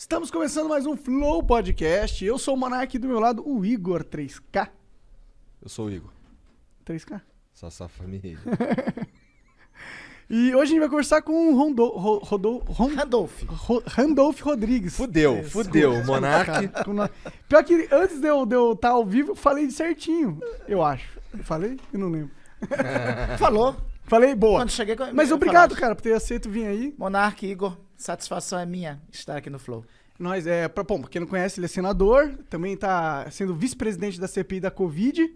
Estamos começando mais um Flow Podcast. Eu sou o Monark e do meu lado o Igor 3K. Eu sou o Igor. 3K. Só família. E hoje a gente vai conversar com o Randolph Rodrigues. Fudeu, o Monark. Pior que antes de eu estar ao vivo, eu falei certinho, eu acho. Eu falei? Eu não lembro. Falou. Falei, boa. Quando cheguei, Mas obrigado, cara, por ter aceito vir aí. Monark, Igor, satisfação é minha estar aqui no Flow. Nós, bom, pra quem não conhece, ele é senador, também tá sendo vice-presidente da CPI da Covid.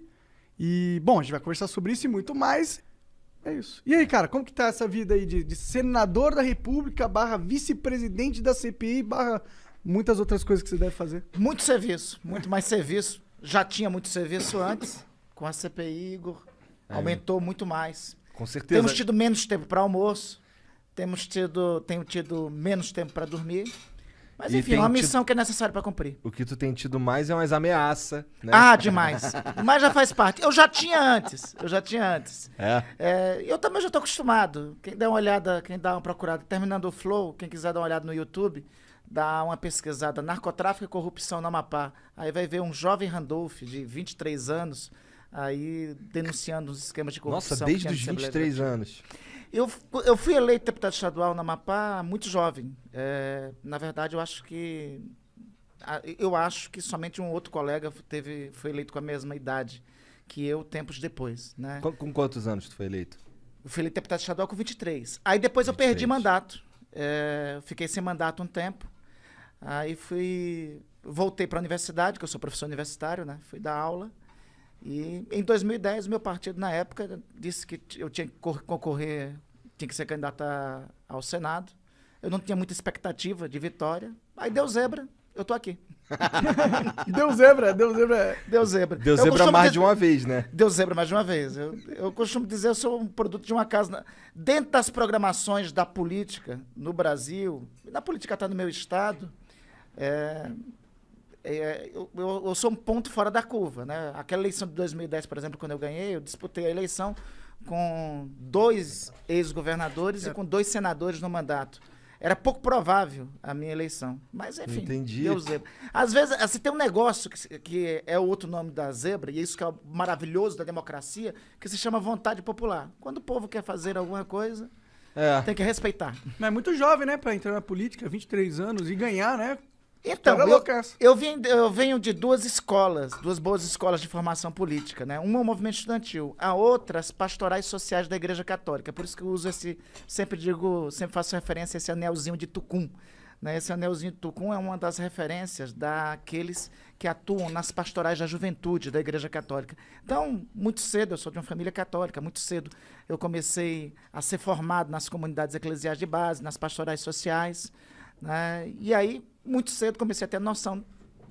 E, bom, a gente vai conversar sobre isso e muito mais. É isso. E aí, cara, como que tá essa vida aí de senador da República / vice-presidente da CPI / muitas outras coisas que você deve fazer? Muito serviço, muito mais serviço. Já tinha muito serviço antes, com a CPI, Igor. Aumentou muito mais. Com certeza. Temos tido menos tempo para almoço, tenho tido menos tempo para dormir. Mas enfim, é uma missão que é necessária para cumprir. O que tu tem tido mais é umas ameaças, né? Ah, demais. Mas já faz parte. Eu já tinha antes. Eu também já estou acostumado. Quem dá uma procurada, terminando o Flow, quem quiser dar uma olhada no YouTube, dá uma pesquisada, narcotráfico e corrupção no Amapá. Aí vai ver um jovem Randolph, de 23 anos, aí denunciando os esquemas de corrupção. Nossa, desde os 23 anos. Eu fui eleito deputado estadual no Amapá muito jovem. Na verdade, eu acho que somente um outro colega foi eleito com a mesma idade que eu, tempos depois, né? Com quantos anos tu foi eleito? Eu fui eleito deputado estadual com 23. Aí depois 23. Eu perdi mandato. Fiquei sem mandato um tempo. Aí voltei para a universidade, que eu sou professor universitário, né? Fui dar aula. E em 2010, o meu partido, na época, disse que eu tinha que concorrer, tinha que ser candidato ao Senado. Eu não tinha muita expectativa de vitória. Aí deu zebra, eu tô aqui. Deu zebra. Deu zebra mais de uma vez, né? Deu zebra mais de uma vez. Eu costumo dizer, eu sou um produto de uma casa. Dentro das programações da política no Brasil, da política está no meu estado, eu sou um ponto fora da curva, né? Aquela eleição de 2010, por exemplo, quando eu ganhei, eu disputei a eleição com 2 ex-governadores e com 2 senadores no mandato. Era pouco provável a minha eleição. Mas, enfim, deu zebra. Às vezes, assim, tem um negócio que é o outro nome da zebra, e isso que é o maravilhoso da democracia, que se chama vontade popular. Quando o povo quer fazer alguma coisa, tem que respeitar. Mas é muito jovem, né, pra entrar na política, 23 anos, e ganhar, né? Então, eu venho de 2 boas escolas de formação política, né? Uma é o movimento estudantil, a outra as pastorais sociais da Igreja Católica. Por isso que eu uso sempre faço referência a esse anelzinho de Tucum, né? Esse anelzinho de Tucum é uma das referências daqueles que atuam nas pastorais da juventude da Igreja Católica. Então, muito cedo, eu sou de uma família católica, muito cedo eu comecei a ser formado nas comunidades eclesiais de base, nas pastorais sociais, né? E aí, muito cedo, comecei a ter noção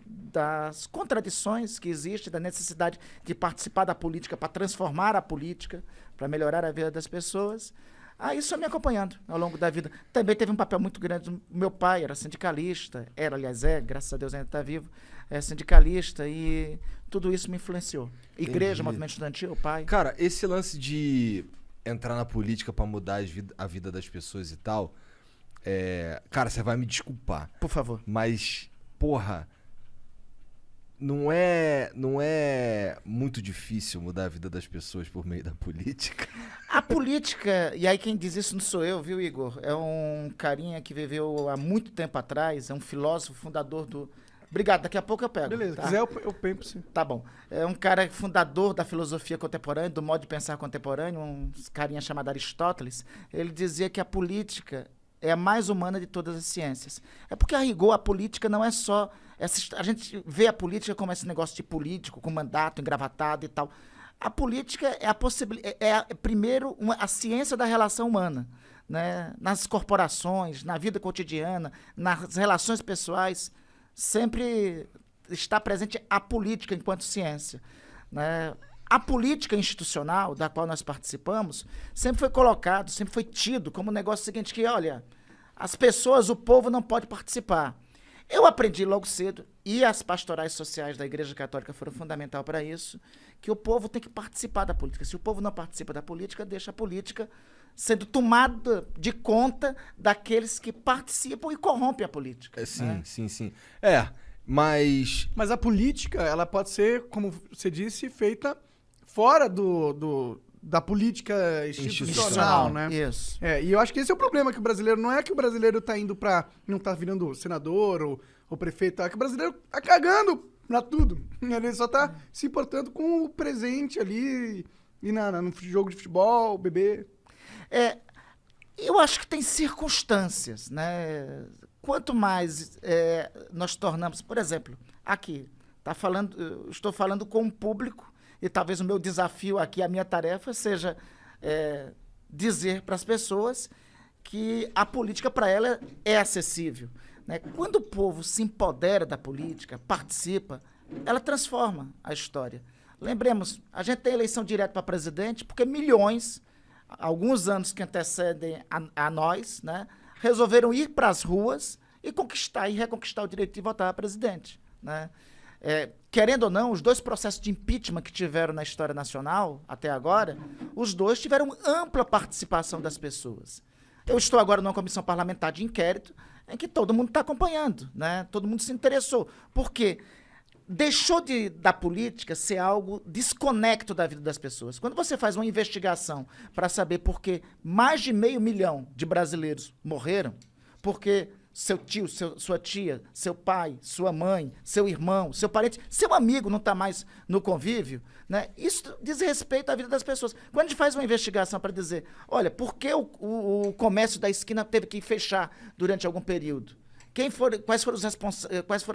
das contradições que existem, da necessidade de participar da política para transformar a política, para melhorar a vida das pessoas. Aí isso me acompanhando ao longo da vida. Também teve um papel muito grande. Meu pai era sindicalista, graças a Deus ainda está vivo, é sindicalista, e tudo isso me influenciou. Igreja, Entendi. movimento estudantil, pai. Cara, esse lance de entrar na política pra mudar a vida das pessoas e tal, cara, você vai me desculpar. Por favor. Mas, porra, não é muito difícil mudar a vida das pessoas por meio da política? A política, e aí quem diz isso não sou eu, viu, Igor? É um carinha que viveu há muito tempo atrás, é um filósofo fundador do... Obrigado, daqui a pouco eu pego. Beleza, tá? Se quiser eu pego pra você. Tá bom. É um cara fundador da filosofia contemporânea, do modo de pensar contemporâneo, um carinha chamado Aristóteles. Ele dizia que a política é a mais humana de todas as ciências. É porque, a rigor, a política não é só... a gente vê a política como esse negócio de político, com mandato engravatado e tal. A política é primeiro, a ciência da relação humana, né? Nas corporações, na vida cotidiana, nas relações pessoais, sempre está presente a política enquanto ciência, né? A política institucional da qual nós participamos sempre foi colocado, sempre foi tido como um negócio seguinte que, olha, as pessoas, o povo não pode participar. Eu aprendi logo cedo, e as pastorais sociais da Igreja Católica foram fundamental para isso, que o povo tem que participar da política. Se o povo não participa da política, deixa a política sendo tomada de conta daqueles que participam e corrompem a política. Sim, né? sim. Mas a política, ela pode ser, como você disse, feita fora da política institucional, né? Isso. E eu acho que esse é o problema, que o brasileiro, não é que o brasileiro tá indo não tá virando senador ou prefeito, é que o brasileiro tá cagando pra tudo. Ele só tá se importando com o presente ali, e no jogo de futebol, beber. Eu acho que tem circunstâncias, né? Quanto mais nós tornamos... Por exemplo, aqui, estou falando com um público, e talvez o meu desafio aqui, a minha tarefa, seja dizer para as pessoas que a política para ela é acessível. Né? Quando o povo se empodera da política, participa, ela transforma a história. Lembremos, a gente tem eleição direta para presidente porque milhões, alguns anos que antecedem a nós, né, resolveram ir para as ruas e conquistar e reconquistar o direito de votar a presidente. Né? Querendo ou não, os 2 processos de impeachment que tiveram na história nacional até agora, os 2 tiveram ampla participação das pessoas. Eu estou agora numa comissão parlamentar de inquérito em que todo mundo está acompanhando, né? Todo mundo se interessou. Por quê? Deixou da política ser algo desconecto da vida das pessoas. Quando você faz uma investigação para saber por que mais de 500 mil de brasileiros morreram, porque seu tio, sua tia, seu pai, sua mãe, seu irmão, seu parente, seu amigo não está mais no convívio, né? Isso diz respeito à vida das pessoas. Quando a gente faz uma investigação para dizer, olha, por que o comércio da esquina teve que fechar durante algum período? Quais foram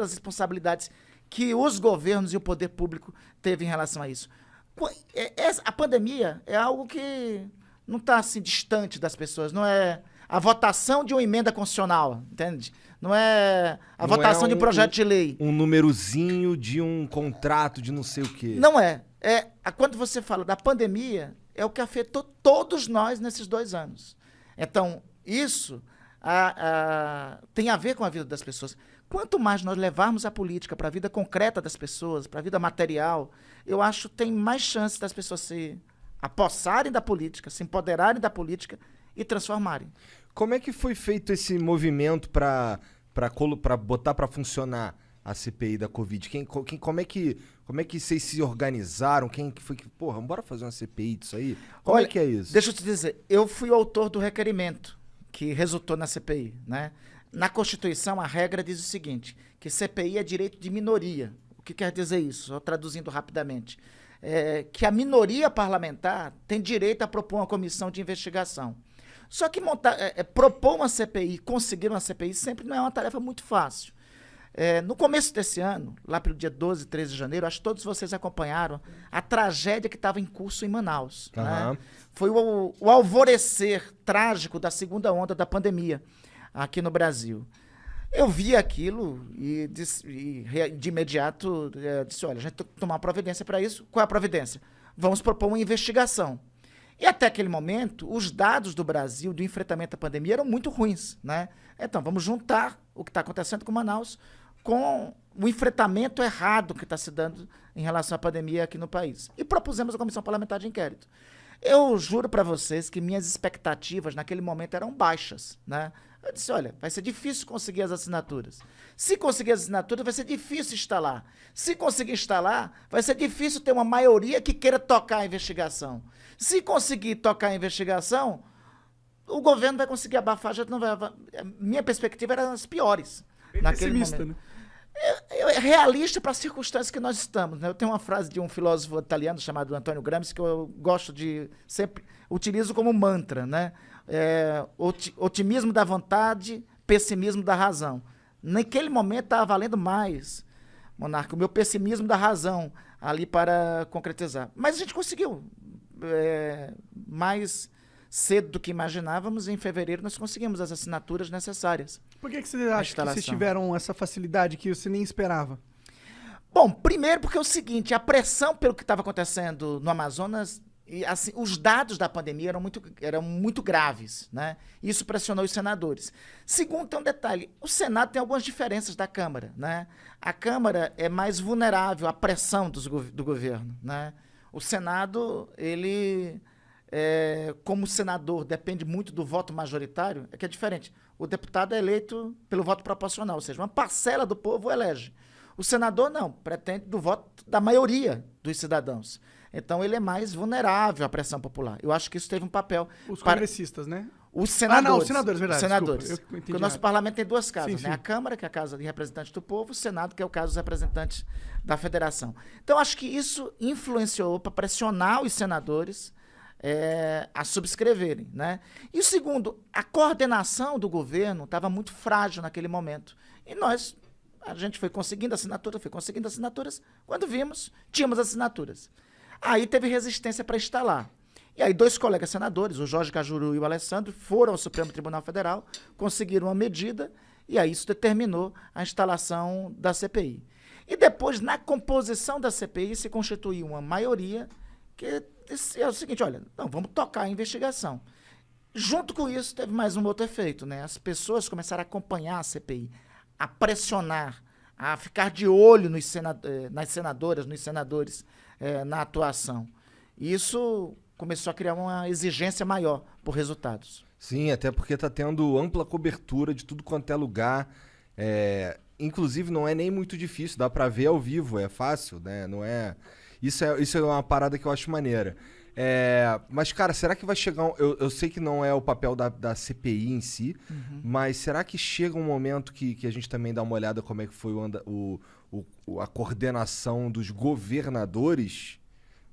as responsabilidades que os governos e o poder público teve em relação a isso? A pandemia é algo que não está assim distante das pessoas, não é a votação de uma emenda constitucional, entende? Não é a votação de um projeto de lei. Um númerozinho de um contrato de não sei o quê. Não é. Quando você fala da pandemia, é o que afetou todos nós nesses 2 anos. Então, isso tem a ver com a vida das pessoas. Quanto mais nós levarmos a política para a vida concreta das pessoas, para a vida material, eu acho que tem mais chance das pessoas se apossarem da política, se empoderarem da política e transformarem. Como é que foi feito esse movimento para botar para funcionar a CPI da Covid? Como é que vocês se organizaram? Quem que foi que, porra, bora fazer uma CPI disso aí? Como é que é isso? Deixa eu te dizer, eu fui o autor do requerimento que resultou na CPI, né? Na Constituição, a regra diz o seguinte, que CPI é direito de minoria. O que quer dizer isso? Só traduzindo rapidamente. Que a minoria parlamentar tem direito a propor uma comissão de investigação. Só que propor uma CPI, conseguir uma CPI, sempre não é uma tarefa muito fácil. No começo desse ano, lá pelo dia 12, 13 de janeiro, acho que todos vocês acompanharam a tragédia que estava em curso em Manaus. Uhum. Né? Foi o alvorecer trágico da segunda onda da pandemia aqui no Brasil. Eu vi aquilo e de imediato disse, olha, a gente tem que tomar uma providência para isso. Qual é a providência? Vamos propor uma investigação. E até aquele momento, os dados do Brasil do enfrentamento à pandemia eram muito ruins, né? Então, vamos juntar o que está acontecendo com Manaus com o enfrentamento errado que está se dando em relação à pandemia aqui no país. E propusemos a Comissão Parlamentar de Inquérito. Eu juro para vocês que minhas expectativas naquele momento eram baixas, né? Eu disse, olha, vai ser difícil conseguir as assinaturas. Se conseguir as assinaturas, vai ser difícil instalar. Se conseguir instalar, vai ser difícil ter uma maioria que queira tocar a investigação. Se conseguir tocar a investigação, o governo vai conseguir abafar, já não vai. Minha perspectiva era as piores. Bem naquele pessimista, momento. né? É realista para as circunstâncias que nós estamos. Né? Eu tenho uma frase de um filósofo italiano chamado Antonio Gramsci que eu gosto de sempre utilizo como mantra, né? Otimismo da vontade, pessimismo da razão. Naquele momento estava valendo mais, Monarca, o meu pessimismo da razão ali para concretizar. Mas a gente conseguiu. Mais cedo do que imaginávamos, em fevereiro nós conseguimos as assinaturas necessárias. Por que você acha que vocês tiveram essa facilidade que você nem esperava? Bom, primeiro porque é o seguinte, a pressão pelo que estava acontecendo no Amazonas, e, assim, os dados da pandemia eram muito graves, né? Isso pressionou os senadores. Segundo, tem um detalhe, o Senado tem algumas diferenças da Câmara, né? A Câmara é mais vulnerável à pressão do governo, né? O Senado, ele como senador depende muito do voto majoritário, é que é diferente. O deputado é eleito pelo voto proporcional, ou seja, uma parcela do povo elege. O senador não, pretende do voto da maioria dos cidadãos. Então ele é mais vulnerável à pressão popular. Eu acho que isso teve um papel... Os congressistas, né? Os senadores. Os senadores, verdade. Os senadores. Desculpa, Porque o nosso parlamento tem duas casas, sim, né? sim. A Câmara, que é a casa de representantes do povo, o Senado, que é o caso dos representantes da federação. Então, acho que isso influenciou para pressionar os senadores a subscreverem, né? E o segundo, a coordenação do governo estava muito frágil naquele momento. E a gente foi conseguindo assinaturas, quando vimos, tínhamos assinaturas. Aí teve resistência para instalar. E aí 2 colegas senadores, o Jorge Cajuru e o Alessandro, foram ao Supremo Tribunal Federal, conseguiram uma medida, e aí isso determinou a instalação da CPI. E depois, na composição da CPI, se constituiu uma maioria que disse, é o seguinte, olha, não, vamos tocar a investigação. Junto com isso, teve mais um outro efeito, né? As pessoas começaram a acompanhar a CPI, a pressionar, a ficar de olho nas senadoras, nos senadores, na atuação. Isso começou a criar uma exigência maior por resultados. Sim, até porque tá tendo ampla cobertura de tudo quanto é lugar. Inclusive, não é nem muito difícil, dá pra ver ao vivo, é fácil, né? Não é... Isso é uma parada que eu acho maneira. Mas, cara, será que vai chegar... Eu sei que não é o papel da CPI em si, mas será que chega um momento que a gente também dá uma olhada como é que foi a coordenação dos governadores?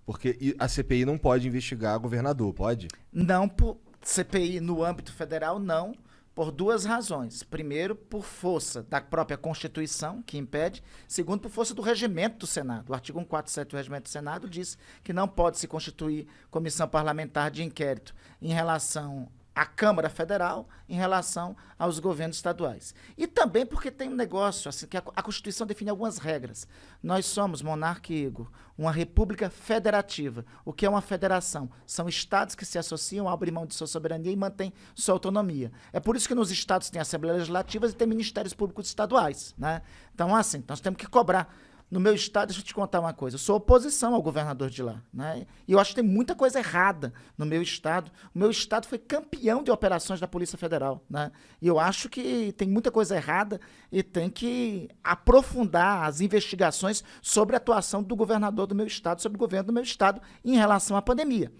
Porque a CPI não pode investigar governador, pode? Não, por CPI no âmbito federal, não, por 2 razões. Primeiro, por força da própria Constituição, que impede. Segundo, por força do regimento do Senado. O artigo 147 do regimento do Senado diz que não pode se constituir comissão parlamentar de inquérito em relação à Câmara Federal, em relação aos governos estaduais. E também porque tem um negócio, assim, que a Constituição define algumas regras. Nós somos, Monarca e Igor, uma república federativa. O que é uma federação? São estados que se associam, abrem mão de sua soberania e mantêm sua autonomia. É por isso que nos estados tem assembleias legislativas e tem ministérios públicos estaduais, né? Então, assim, nós temos que cobrar. No meu estado, deixa eu te contar uma coisa, eu sou oposição ao governador de lá, né? E eu acho que tem muita coisa errada no meu estado. O meu estado foi campeão de operações da Polícia Federal, né? E eu acho que tem muita coisa errada e tem que aprofundar as investigações sobre a atuação do governador do meu estado, sobre o governo do meu estado em relação à pandemia.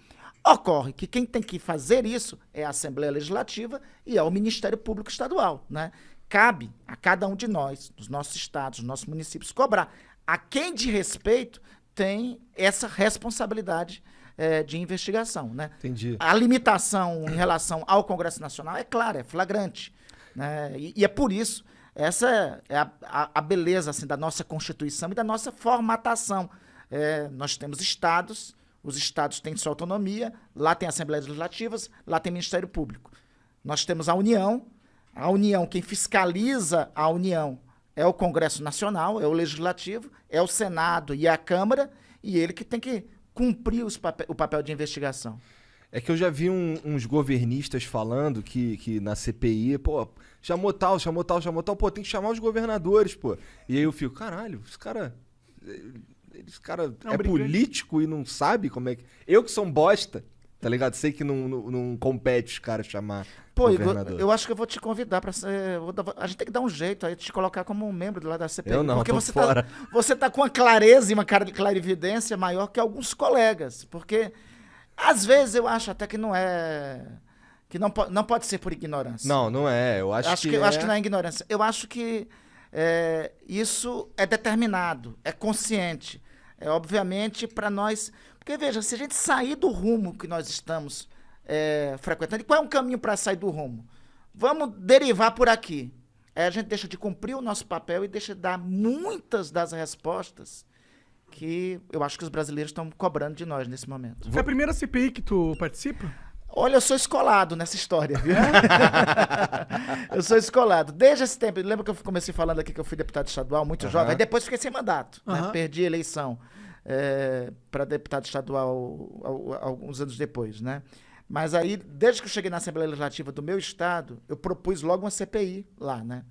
Ocorre que quem tem que fazer isso é a Assembleia Legislativa e é o Ministério Público Estadual, né? Cabe a cada um de nós, dos nossos estados, dos nossos municípios, cobrar. A quem de respeito tem essa responsabilidade de investigação, né? Entendi. A limitação em relação ao Congresso Nacional é clara, é flagrante, né? E é por isso, essa é a beleza assim, da nossa Constituição e da nossa formatação. Nós temos estados, os estados têm sua autonomia, lá tem assembleias legislativas, lá tem Ministério Público. Nós temos a União, quem fiscaliza a União é o Congresso Nacional, é o Legislativo, é o Senado e a Câmara, e ele que tem que cumprir o papel de investigação. É que eu já vi uns governistas falando que na CPI, pô, chamou tal, pô, tem que chamar os governadores, pô. E aí eu fico, caralho, esse cara é político e não sabe como é que... Eu que sou um bosta, tá ligado? Sei que não compete os caras chamar governador. Igor, eu acho que eu vou te convidar para ser... A gente tem que dar um jeito aí de te colocar como um membro lá da CPI. Eu não, porque tô fora. Você tá com uma clareza e uma clarividência maior que alguns colegas. Porque, às vezes, eu acho até que não é... Que não pode ser por ignorância. Não é. Eu acho que não é ignorância. Eu acho que isso é determinado, é consciente. Obviamente, para nós... Porque, veja, se a gente sair do rumo que nós estamos frequentando, e qual é um caminho para sair do rumo? Vamos derivar por aqui. A gente deixa de cumprir o nosso papel e deixa de dar muitas das respostas que eu acho que os brasileiros estão cobrando de nós nesse momento. Foi a primeira CPI que tu participa? Olha, eu sou escolado nessa história, viu? Eu sou escolado. Desde esse tempo, lembra que eu comecei falando aqui que eu fui deputado estadual, muito jovem, aí depois fiquei sem mandato, né? Perdi a eleição para deputado estadual alguns anos depois, né? Mas aí, desde que eu cheguei na Assembleia Legislativa do meu estado, eu propus logo uma CPI lá, né?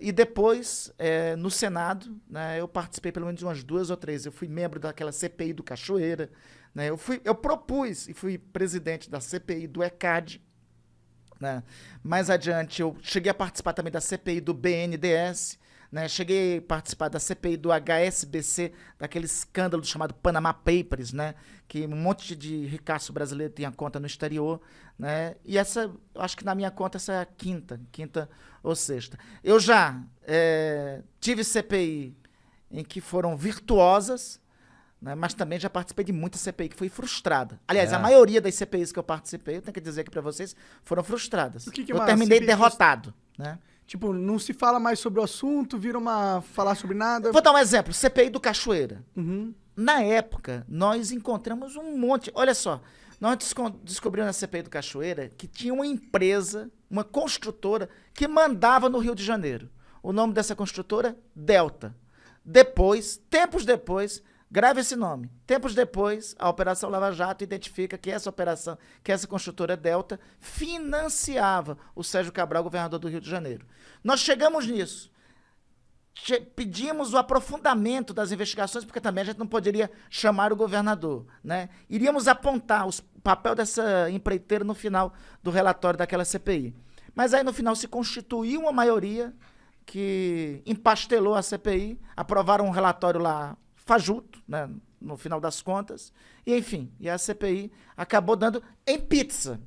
E depois, no Senado, né, eu participei pelo menos de umas 2 ou 3. Eu fui membro daquela CPI do Cachoeira, né? Eu propus e fui presidente da CPI do ECAD, né? Mais adiante, eu cheguei a participar também da CPI do BNDES, né? Cheguei a participar da CPI do HSBC, daquele escândalo chamado Panama Papers, né? Que um monte de ricaço brasileiro tinha conta no exterior, né? E essa, eu acho que na minha conta essa é a quinta ou sexta. Eu já tive CPI em que foram virtuosas, né? Mas também já participei de muita CPI que foi frustrada. Aliás, a maioria das CPIs que eu participei, eu tenho que dizer aqui para vocês, foram frustradas. Eu terminei derrotado, né? Tipo, não se fala mais sobre o assunto, vira falar sobre nada. Vou dar um exemplo, CPI do Cachoeira. Uhum. Na época, nós encontramos um monte... Olha só, nós descobrimos na CPI do Cachoeira que tinha uma empresa, uma construtora, que mandava no Rio de Janeiro. O nome dessa construtora, Delta. Depois, tempos depois, grave esse nome, tempos depois, a Operação Lava Jato identifica que essa construtora Delta financiava o Sérgio Cabral, governador do Rio de Janeiro. Nós chegamos nisso. Pedimos o aprofundamento das investigações, porque também a gente não poderia chamar o governador, né? Iríamos apontar o papel dessa empreiteira no final do relatório daquela CPI. Mas aí, no final, se constituiu uma maioria que empastelou a CPI, aprovaram um relatório lá fajuto, né, no final das contas, e enfim, e a CPI acabou dando em pizza.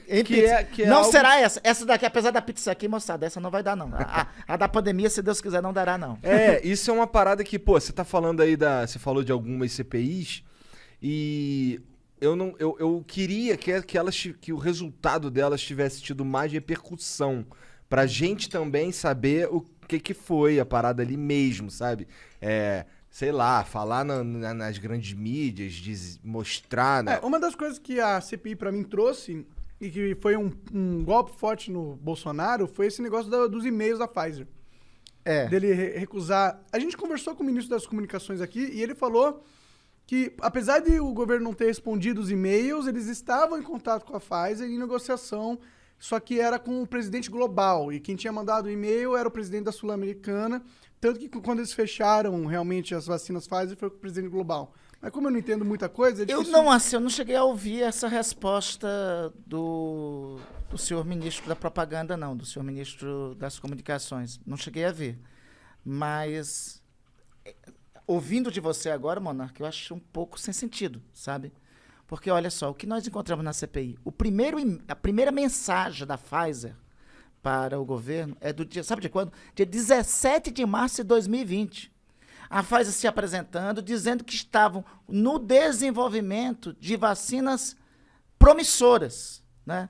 Em pizza. Não algo... será essa. Essa daqui, apesar da pizza aqui, moçada, essa não vai dar, não. A da pandemia, se Deus quiser, não dará, não. Isso é uma parada que, pô, você tá falando aí você falou de algumas CPIs, e eu queria que o resultado delas tivesse tido mais repercussão, pra gente também saber o que foi a parada ali mesmo, sabe? Sei lá, falar nas grandes mídias, mostrar... Né? Uma das coisas que a CPI pra mim trouxe, e que foi um golpe forte no Bolsonaro, foi esse negócio dos e-mails da Pfizer. Dele recusar... A gente conversou com o ministro das Comunicações aqui, e ele falou que, apesar de o governo não ter respondido os e-mails, eles estavam em contato com a Pfizer em negociação, só que era com o presidente global, e quem tinha mandado o e-mail era o presidente da Sul-Americana, tanto que quando eles fecharam realmente as vacinas Pfizer foi com o presidente global. Mas como eu não entendo muita coisa... Eu não cheguei a ouvir essa resposta do senhor ministro da propaganda, não, do senhor ministro das comunicações. Não cheguei a ver. Mas, ouvindo de você agora, Monarca, eu acho um pouco sem sentido, sabe? Porque, olha só, o que nós encontramos na CPI, a primeira mensagem da Pfizer para o governo é do dia, sabe de quando? Dia 17 de março de 2020. A Pfizer se apresentando, dizendo que estavam no desenvolvimento de vacinas promissoras, né?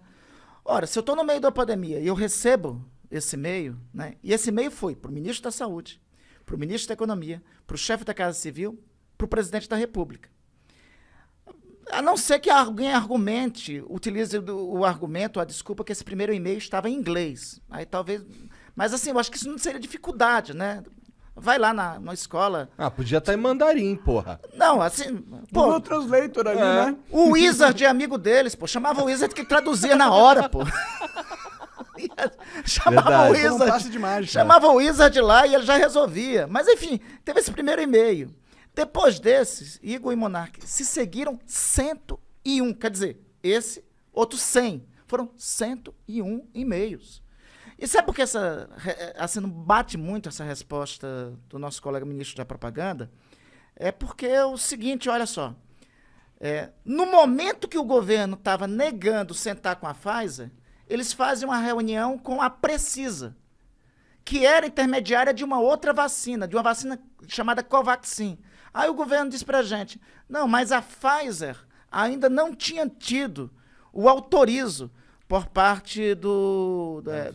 Ora, se eu estou no meio da pandemia e eu recebo esse e-mail, né? E esse e-mail foi para o ministro da Saúde, para o ministro da Economia, para o chefe da Casa Civil, para o presidente da República. A não ser que alguém utilize o argumento, a desculpa que esse primeiro e-mail estava em inglês. Aí talvez... Mas assim, eu acho que isso não seria dificuldade, né? Vai lá na escola... Podia estar em mandarim, porra. Não, assim... Google Translator ali, né? O Wizard é amigo deles, pô. Chamava o Wizard que traduzia na hora, pô. Chamava o Wizard. Chamava o Wizard lá e ele já resolvia. Mas enfim, teve esse primeiro e-mail. Depois desses, Igor e Monark se seguiram 101, quer dizer, outros 100. Foram 101 e-mails. E sabe por que não bate muito essa resposta do nosso colega ministro da Propaganda? É porque é o seguinte, olha só. No momento que o governo estava negando sentar com a Pfizer, eles fazem uma reunião com a Precisa, que era intermediária de uma outra vacina, de uma vacina chamada Covaxin. Aí o governo disse pra gente, não, mas a Pfizer ainda não tinha tido o autorizo por parte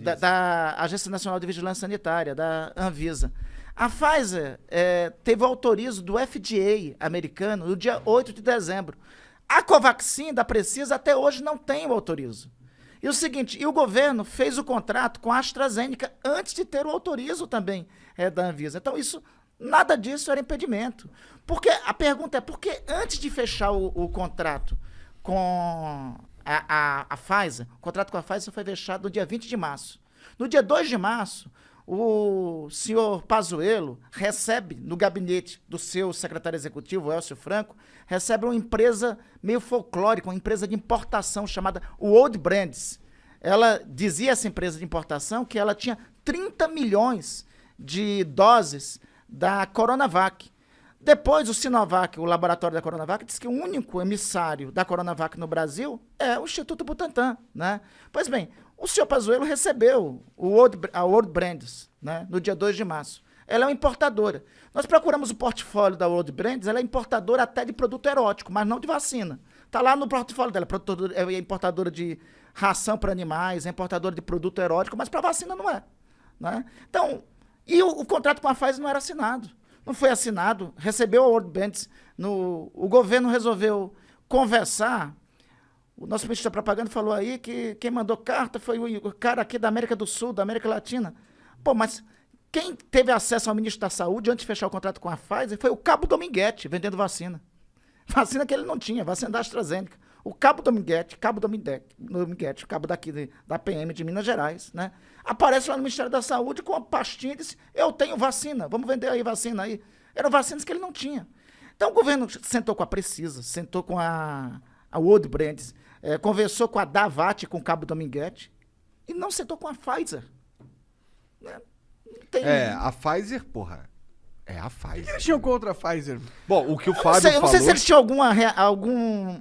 da Agência Nacional de Vigilância Sanitária, da Anvisa. A Pfizer teve o autorizo do FDA americano no dia 8 de dezembro. A Covaxin da Precisa até hoje não tem o autorizo. E o seguinte, o governo fez o contrato com a AstraZeneca antes de ter o autorizo também da Anvisa. Então, nada disso era impedimento. Porque a pergunta é, por que antes de fechar o contrato com a Pfizer, o contrato com a Pfizer foi fechado no dia 20 de março. No dia 2 de março, o senhor Pazuello recebe no gabinete do seu secretário executivo, Elcio Franco, recebe uma empresa meio folclórica, uma empresa de importação chamada World Brands. Ela dizia, essa empresa de importação, que ela tinha 30 milhões de doses da Coronavac. Depois, o Sinovac, o laboratório da Coronavac, disse que o único emissário da Coronavac no Brasil é o Instituto Butantan, né? Pois bem, o senhor Pazuello recebeu a World Brands, né, no dia 2 de março. Ela é uma importadora. Nós procuramos o portfólio da World Brands, ela é importadora até de produto erótico, mas não de vacina. Está lá no portfólio dela, é importadora de ração para animais, é importadora de produto erótico, mas para vacina não é, né? Então, e o contrato com a Pfizer não era assinado. Não foi assinado, recebeu a World Brands, o governo resolveu conversar. O nosso ministro da propaganda falou aí que quem mandou carta foi o cara aqui da América do Sul, da América Latina. Pô, mas quem teve acesso ao ministro da Saúde antes de fechar o contrato com a Pfizer foi o Cabo Dominguete, vendendo vacina. Vacina que ele não tinha, vacina da AstraZeneca. O Cabo Dominguete, o cabo daqui da PM de Minas Gerais, né? Aparece lá no Ministério da Saúde com uma pastinha e disse, eu tenho vacina, vamos vender aí vacina aí. Eram vacinas que ele não tinha. Então o governo sentou com a Precisa, sentou com a World Brands, conversou com a Davat, com o Cabo Dominguete, e não sentou com a Pfizer. Né? A Pfizer, porra. É a Pfizer. O que eles tinham contra a Pfizer? Bom, o que o Fábio falou... Eu não sei se eles tinham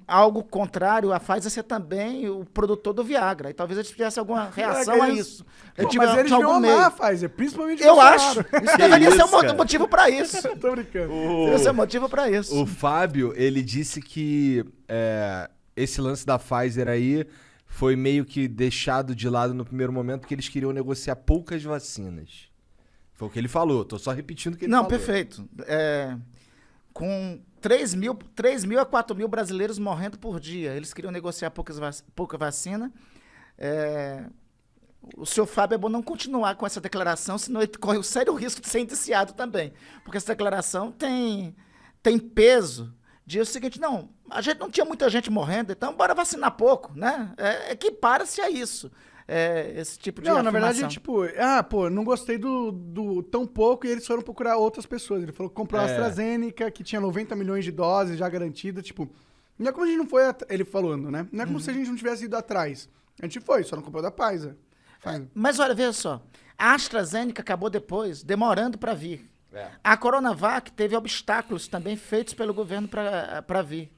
algo contrário a Pfizer ser também o produtor do Viagra. E talvez eles tivessem alguma reação a isso. Mas eles deviam amar a Pfizer, principalmente eu acho. Isso deveria ser um motivo pra isso. Tô brincando. Deveria ser um motivo pra isso. O Fábio, ele disse que esse lance da Pfizer aí foi meio que deixado de lado no primeiro momento porque eles queriam negociar poucas vacinas. Foi o que ele falou, tô só repetindo o que ele falou. Não, perfeito. Com 3 mil a 4 mil brasileiros morrendo por dia, eles queriam negociar pouca vacina. O senhor Fábio é bom não continuar com essa declaração, senão ele corre o sério risco de ser indiciado também. Porque essa declaração tem peso de o seguinte, não, a gente não tinha muita gente morrendo, então bora vacinar pouco, né? Equipara-se a isso. Esse tipo de afirmação. Na verdade, tipo, não gostei do tão pouco e eles foram procurar outras pessoas. Ele falou que comprou a AstraZeneca, que tinha 90 milhões de doses já garantidas, tipo, não é como a gente não foi, ele falando, né? Não é como se a gente não tivesse ido atrás. A gente foi, só não comprou da Pfizer. Mas olha, veja só, a AstraZeneca acabou depois, demorando para vir. A Coronavac teve obstáculos também feitos pelo governo para vir.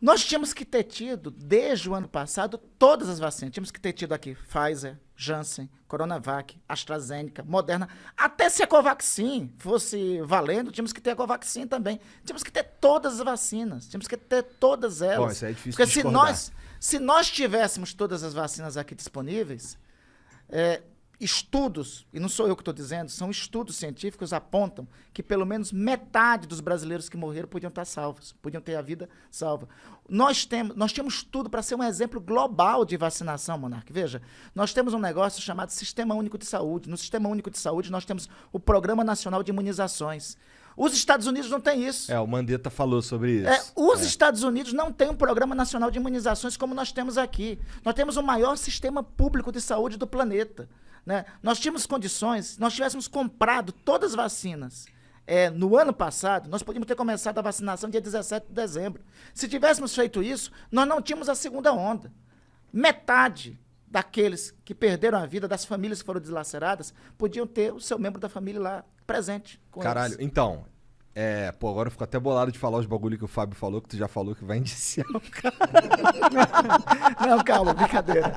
Nós tínhamos que ter tido, desde o ano passado, todas as vacinas. Tínhamos que ter tido aqui Pfizer, Janssen, Coronavac, AstraZeneca, Moderna. Até se a Covaxin fosse valendo, tínhamos que ter a Covaxin também. Tínhamos que ter todas as vacinas. Tínhamos que ter todas elas. Bom, isso é difícil porque de discordar. se nós tivéssemos todas as vacinas aqui disponíveis, estudos, e não sou eu que estou dizendo, são estudos científicos, apontam que pelo menos metade dos brasileiros que morreram podiam estar salvos, podiam ter a vida salva. Nós tínhamos tudo para ser um exemplo global de vacinação, Monark. Veja, nós temos um negócio chamado Sistema Único de Saúde. No Sistema Único de Saúde, nós temos o Programa Nacional de Imunizações. Os Estados Unidos não têm isso. O Mandetta falou sobre isso. Os Estados Unidos não têm um Programa Nacional de Imunizações como nós temos aqui. Nós temos o maior sistema público de saúde do planeta. Né? Nós tínhamos condições, nós tivéssemos comprado todas as vacinas no ano passado, nós podíamos ter começado a vacinação dia 17 de dezembro. Se tivéssemos feito isso, nós não tínhamos a segunda onda. Metade daqueles que perderam a vida, das famílias que foram deslaceradas, podiam ter o seu membro da família lá presente com Caralho, eles. então... agora eu fico até bolado de falar os bagulho que o Fábio falou, que tu já falou que vai indiciar o cara. Não, calma, brincadeira.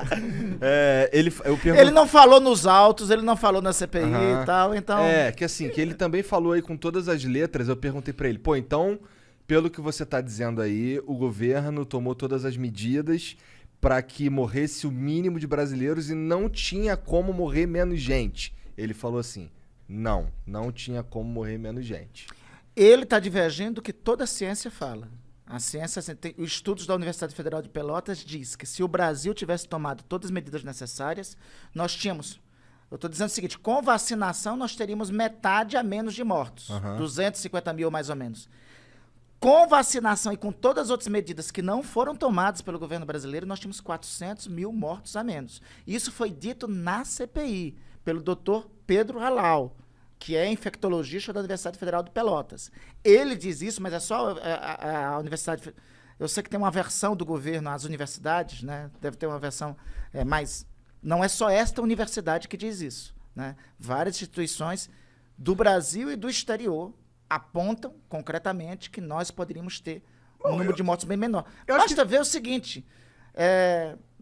Ele não falou nos autos, ele não falou na CPI e tal, então... que ele também falou aí com todas as letras, eu perguntei pra ele, então, pelo que você tá dizendo aí, o governo tomou todas as medidas pra que morresse o mínimo de brasileiros e não tinha como morrer menos gente. Ele falou assim, não tinha como morrer menos gente. Ele está divergindo do que toda a ciência fala. A ciência, os estudos da Universidade Federal de Pelotas diz que se o Brasil tivesse tomado todas as medidas necessárias, nós tínhamos... Eu estou dizendo o seguinte, com vacinação nós teríamos metade a menos de mortos. 250 mil mais ou menos. Com vacinação e com todas as outras medidas que não foram tomadas pelo governo brasileiro, nós tínhamos 400 mil mortos a menos. Isso foi dito na CPI pelo doutor Pedro Halal, que é infectologista da Universidade Federal de Pelotas. Ele diz isso, mas é só a Universidade... Eu sei que tem uma versão do governo às universidades, né? Deve ter uma versão mais... Não é só esta universidade que diz isso, né? Várias instituições do Brasil e do exterior apontam concretamente que nós poderíamos ter um número de mortos bem menor. Basta ver o seguinte,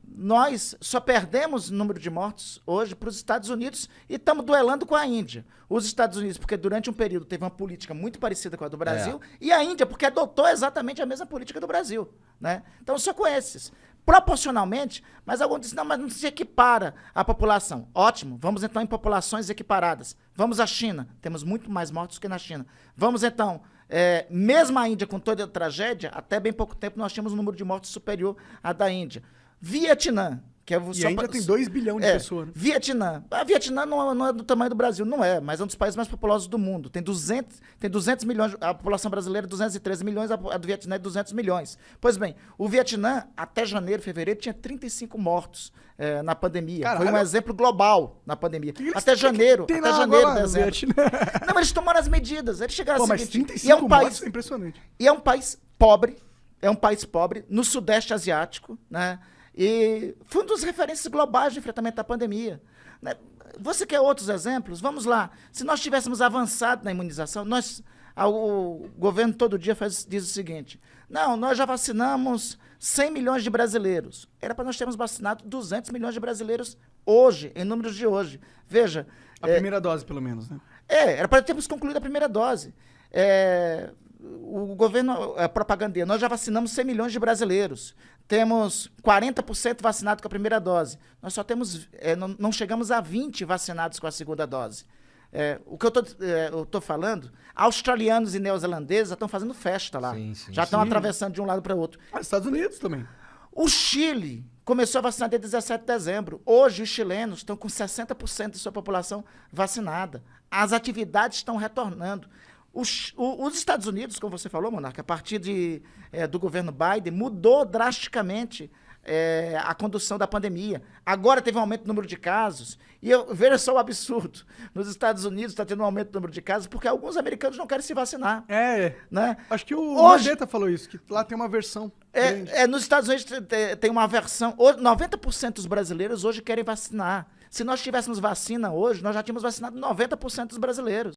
nós só perdemos o número de mortos hoje para os Estados Unidos e estamos duelando com a Índia. Os Estados Unidos, porque durante um período teve uma política muito parecida com a do Brasil, e a Índia, porque adotou exatamente a mesma política do Brasil, né? Então, só com esses. Proporcionalmente, mas alguns dizem, não, mas não se equipara a população. Ótimo, vamos então em populações equiparadas. Vamos à China, temos muito mais mortos que na China. Vamos então, mesmo a Índia com toda a tragédia, até bem pouco tempo nós tínhamos um número de mortos superior à da Índia. Vietnã, que é e ainda tem 2 bilhões de pessoas. Né? Vietnã. A Vietnã não é do tamanho do Brasil, não é, mas é um dos países mais populosos do mundo. Tem 200 milhões, a população brasileira é 213 milhões, a do Vietnã é 200 milhões. Pois bem, o Vietnã, até janeiro, fevereiro, tinha 35 mortos na pandemia. Caralho. Foi um exemplo global na pandemia. Até janeiro, dezembro. Não, eles tomaram as medidas, eles chegaram mas 35 mortos é impressionante. E é um país pobre, no Sudeste Asiático, né? E foi um dos referências globais de enfrentamento da pandemia. Você quer outros exemplos? Vamos lá. Se nós tivéssemos avançado na imunização, o governo todo dia diz o seguinte, não, nós já vacinamos 100 milhões de brasileiros. Era para nós termos vacinado 200 milhões de brasileiros hoje, em números de hoje. Veja... A primeira dose, pelo menos, né? Era para termos concluído a primeira dose. O governo propagandeia, nós já vacinamos 100 milhões de brasileiros. Temos 40% vacinados com a primeira dose. Nós só temos, não chegamos a 20 vacinados com a segunda dose. O que eu estou falando, australianos e neozelandeses já estão fazendo festa lá. Já estão atravessando de um lado para o outro. Estados Unidos também. O Chile começou a vacinar desde 17 de dezembro. Hoje, os chilenos estão com 60% de sua população vacinada. As atividades estão retornando. Os Estados Unidos, como você falou, Monarca, a partir do governo Biden, mudou drasticamente a condução da pandemia. Agora teve um aumento do número de casos. E veja só o absurdo. Nos Estados Unidos está tendo um aumento do número de casos porque alguns americanos não querem se vacinar. Né? Acho que o Mandetta falou isso, que lá tem uma versão. Nos Estados Unidos tem uma versão. 90% dos brasileiros hoje querem vacinar. Se nós tivéssemos vacina hoje, nós já tínhamos vacinado 90% dos brasileiros.